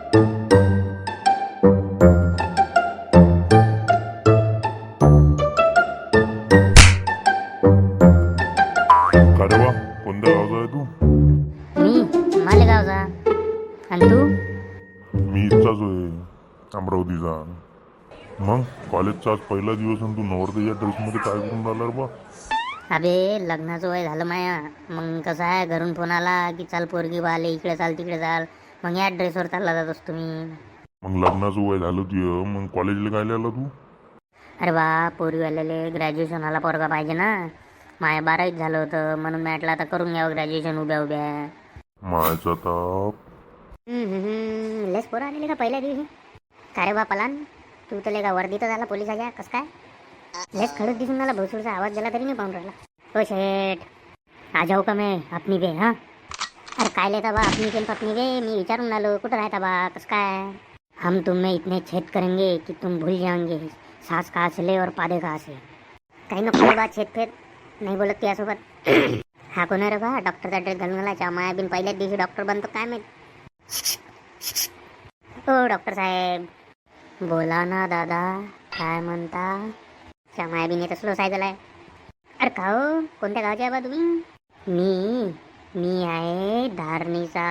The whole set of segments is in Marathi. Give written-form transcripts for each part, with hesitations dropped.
अरे वा, कोणत्या गावचा आहे तू? मी मालेगावचा. आणि तू? मी इथचाच आहे, अमरावतीचा. मग कॉलेजचा आज पहिला दिवस आणि तू नवरदेच्या ड्रेसमध्ये काय करून राहिला रे बा? अबे लग्नाचं वय झालं माया. मग कसं आहे, घरून फोन आला की चाल पोरगी बाले, इकडे चाल तिकडे चाल. मग या ड्रेसवर चालला जात असतो मी. मग लग्नाचं वय झालं तुझं, मग कॉलेजला काय आला तू? अरे बा, पोरीवाल्याले ग्रॅज्युएशनला पोरगा पाहिजे ना. माया 12वीत झालं होतं, म्हणून मी म्हटलं आता करून घ्यावं ग्रॅज्युएशन उभ्या उभ्या. माझा ताप. लेस पोरं आलेले का पहिल्या दिवशी? का रे बा पलान, तू तर का वर्दीत झाला पोलिसाच्या, कसं काय? लेस खडूस दिसून मला भोसूरचा आवाज दिला तरी मी पाहून राहिला. ओ शेठ, आ जाऊ का मैं अपनी बे? हा, अरे काय लेता बा अपनी के पत्नी बे? मी विचारून आलो कुठं राहता बा, कसं काय? हम तुम में इतने छेद करेंगे कि तुम भूल जाओगे सास कहाँ से ले और पादे कहाँ से. काही नको बा छेद फेद, नाही बोलत त्यासोबत. हा कोण रे बा, डॉक्टरचा ड्रेस घालून आला? माया बिन पहिल्याच दिवशी डॉक्टर बनतो काय माहित. ओ डॉक्टर साहेब, बोला ना दादा, काय म्हणता? मायाबीन येत असलो साय झालाय. अरे का हो, कोणत्या गावचे आहे बा तुम्ही? मी आहे धारणीचा.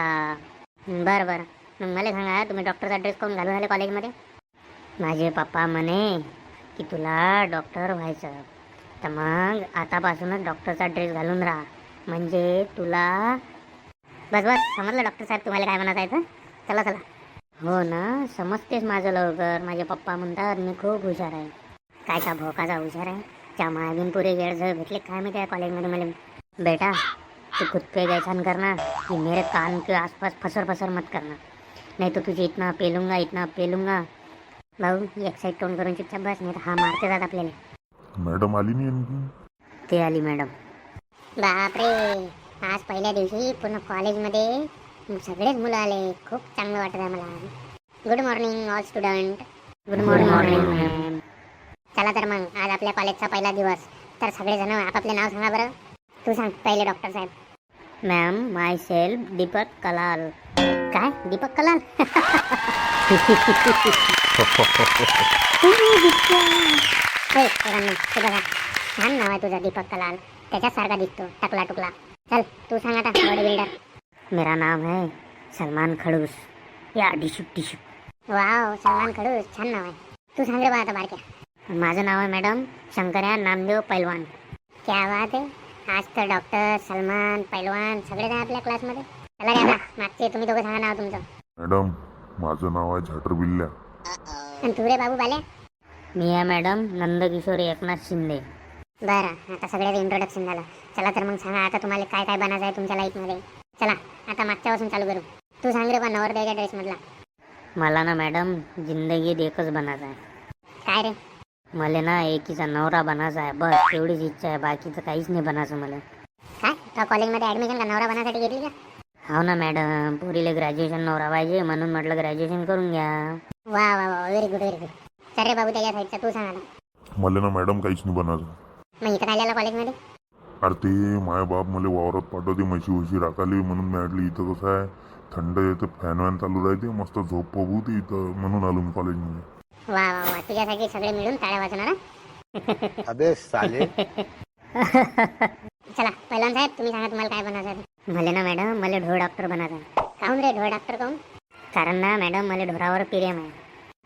बरं बरं, मग मला सांगा, तुम्ही डॉक्टरचा ड्रेस कोण घालून आले कॉलेजमध्ये? माझे पप्पा म्हणे की तुला डॉक्टर व्हायचं, तर मग आतापासूनच डॉक्टरचा ड्रेस घालून राहा, म्हणजे तुला. बस बस समजलं डॉक्टर साहेब, तुम्हाला काय म्हणत आहे तर. चला चला. हो ना, समजतेच माझं लवकर. माझे पप्पा म्हणतात मी खूप हुशार आहे. काय का भोकाचा हुशार आहे? त्या मायाबीन पुरे वेळ जर भेटले काय माहिती आहे कॉलेजमध्ये मला. बेटा, तू खुद पे गैसान करना कि मेरे कान के आसपास फसर फसर मत करना, नहीं तो तुझे इतना पेलूंगा. भाऊ एक साईड तोंड करून चुपचाप बस, नाही तर हा मारते जात आपल्याला. मॅडम आली नाही आणखी? ते आली मॅडम. बापरे, आज पहिल्या दिवशी पूर्ण कॉलेजमध्ये सगळेच मुलं आले. खूप चांगलं वाटत आहे मला. Good morning all student. Good morning ma'am. चला तर मग, आज आपल्या कॉलेजचा पहिला दिवस. तर सगळेजण आपापले नाव सांगा बरं. तू सांग पहिले डॉक्टर साहेब. मॅम, माय सेल्फ दीपक कलाल. काय दीपक कलाल? छान नाव आहे तुझं दीपक कलाल, त्याच्यासारखा दिसतो टकला टुकला. चल तू सांग आता, बॉडी बिल्डर. मेरा नाम है सलमान खडूस या डिशुक डिशुक. वाव, सलमान खडूस, छान नाव आहे. तू सांग रे बा आता बारक्या. माझं नाव आहे मॅडम शंकर्या नामदेव पैलवान. क्या बात आहे, आज तर डॉक्टर सलमान पैलवान सगळेच आहे आपल्या क्लासमध्ये. चला रे आता मागचे तुम्ही दोघं सांगा नाव तुमचं. मॅडम, माझं नाव आहे झाटर बिल्ल्या. आणि तू रे बाबू बाल्या? मी आहे मॅडम नंदकिशोर एकनाथ शिंदे. बरं, आता सगळ्याचं इंट्रोडक्शन झालं. चला तर मग सांगा आता तुम्हाला काय काय बनायचं आहे तुमच्या लाईफमध्ये. चला आता मागच्यापासून चालू करू. तू सांग रे बा नवरदेवाच्या ड्रेसमधला. मला ना मॅडम जिंदगीत एकच बनायचं आहे. काय रे? मला ना एकीचा नवरा बनायचा आहे, बस एवढीच इच्छा आहे, बाकीचं काहीच नाही बनायचं मला. काय तुला कॉलेजमध्ये ॲडमिशन का नवरा बनायसाठी घेतली का? हो ना मॅडम, पुरीले ग्रॅज्युएशन नवरा पाहिजे, म्हणून म्हटलं ग्रॅज्युएशन करून घ्या. वा वा वा, व्हेरी गुड व्हेरी गुड. चल रे बाबू त्याच्या साईडचा तू सांग आता. मला ना मॅडम काहीच नाही बनायचं. मग इथं काय आला कॉलेजमध्ये? अरे ते माय बाप मला वावरात पाठवते म्हशी राखाली, म्हणून मी म्हटलं इथं कसं आहे, थंड येतं, फॅन वॅन चालू राहते, मस्त झोप होती इथं, म्हणून आलो मी कॉलेजमध्ये. वा वा वा, तुझ्यासाठी सगळे मिळून टाळ्या वाजवणार. अबे साले. चला पहिलवान साहेब, तुम्ही सांगा तुम्हाला काय बनायचं. मला ना मॅडम, मला ढोर डॉक्टर बनायचं. काहून रे ढोर डॉक्टर काहून? कारण ना मॅडम मला ढोरावर प्रेम आहे.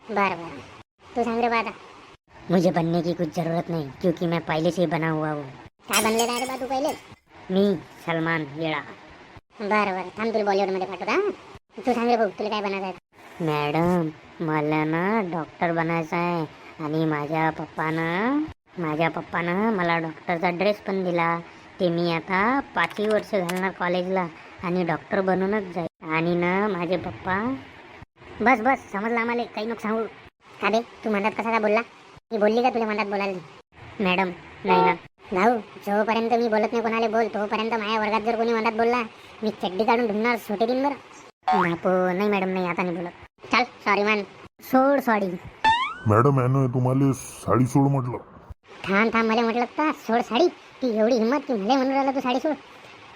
बरं बरं, तू सांग रे बा आता. मुझे बनने की कुछ जरूरत नहीं, क्योंकि मैं पहले से बना हुआ हूँ. काय बनले रे बा तू पहिले? मी सलमान वेळा. बरं बरं, थांब तुला बॉलिवूडमध्ये पाठवता. तू सांग रे भाऊ, तुला काय बनायचं आहे? मॅडम, मला ना डॉक्टर बनायचं आहे, आणि माझ्या पप्पानं मला डॉक्टरचा ड्रेस पण दिला. ते मी आता 5 वर्ष घालणार कॉलेजला, आणि डॉक्टर बनूनच जाईल. आणि ना माझे पप्पा. बस बस समजलं आम्हाला, काही नको सांगू. का बे, तू म्हणतात कसा का बोलला? मी बोलली का तुला म्हणतात बोलायला? मॅडम नाही ना भाऊ, जोपर्यंत मी बोलत नाही कोणाला बोल, तोपर्यंत माझ्या वर्गात जर कोणी म्हणतात बोलला, मी चड्डी काढून ढुंगणार, सोटे दिन बरं. बापू नाही मॅडम, नाही आता नाही बोलत. चल सॉरी मॅन, सोड सॉरी. मॅडम यानं तुम्हाला साडी सोड म्हटलं. थांब मला म्हटलं का सोड साडी? ती एवढी हिंमत की मला म्हणून राहिला तू साडी सोड?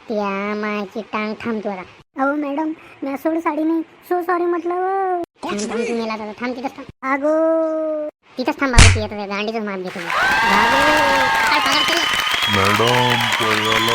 त्या मायची टांग थांब तू आता. अहो मॅडम, मी सोड साडी नाही, सो सॉरी म्हटलं. मेला दादा थांब तिथंच थांब अगो तिथंच थांब बाबू ती येतं गांडीच मार घेतो भागो काय पगार केलं मॅडम त्याला